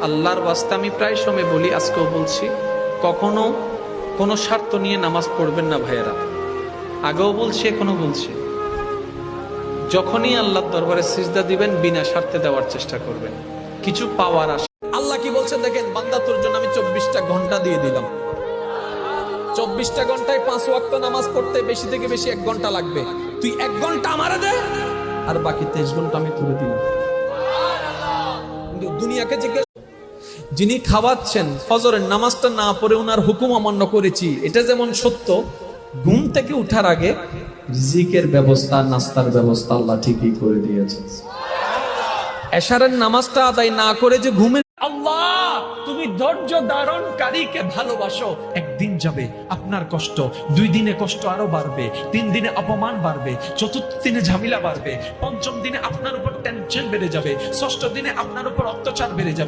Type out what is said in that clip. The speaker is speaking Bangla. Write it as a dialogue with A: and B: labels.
A: আল্লাহর ওয়াস্তে আমি প্রায় সময় বলি, আজকেও বলছি, কখনো কোনো স্বার্থ নিয়ে নামাজ পড়বেন না ভাইয়েরা। আগেও বলছি, এখনো বলছি, যখনই আল্লাহর দরবারে সিজদা দিবেন বিনা স্বার্থে দেওয়ার চেষ্টা করবেন, কিছু পাওয়ার আশা। আল্লাহ কি বলছেন দেখেন, বান্দা তোর জন্য আমি 24টা ঘন্টা দিয়ে দিলাম। 24টা ঘন্টায় 5 ওয়াক্ত নামাজ পড়তে বেশি থেকে বেশি 1 ঘন্টা লাগবে। তুই 1 ঘন্টা আমারে দে, আর বাকি 23 ঘন্টা আমি তুলে দিলাম। দুনিয়াকে জিজ্ঞেস, যিনি খাওয়াচ্ছেন ফজরের নামাজটা না পড়ে ওনার হুকুম অমান্য করেছি, এটা যেমন সত্য, ঘুম থেকে উঠার আগে রিজিকের ব্যবস্থা, নাস্তার ব্যবস্থা আল্লাহ ঠিকই করে দিয়েছেন। এশারের নামাজটা আদায় না করে যে ঘুমে, আল্লাহ তুমি ধৈর্য ধারণকারীকে ভালোবাসো। একদিন যাবে আপনার কষ্ট, 2 দিনে কষ্ট আরো বাড়বে, 3 দিনে অপমান বাড়বে, 4th দিনে ঝামেলা বাড়বে, 5ম দিনে আপনার উপর টেনশন বেড়ে যাবে, 6ষ্ঠ দিনে আপনার উপর অত্যাচার বেড়ে যাবে।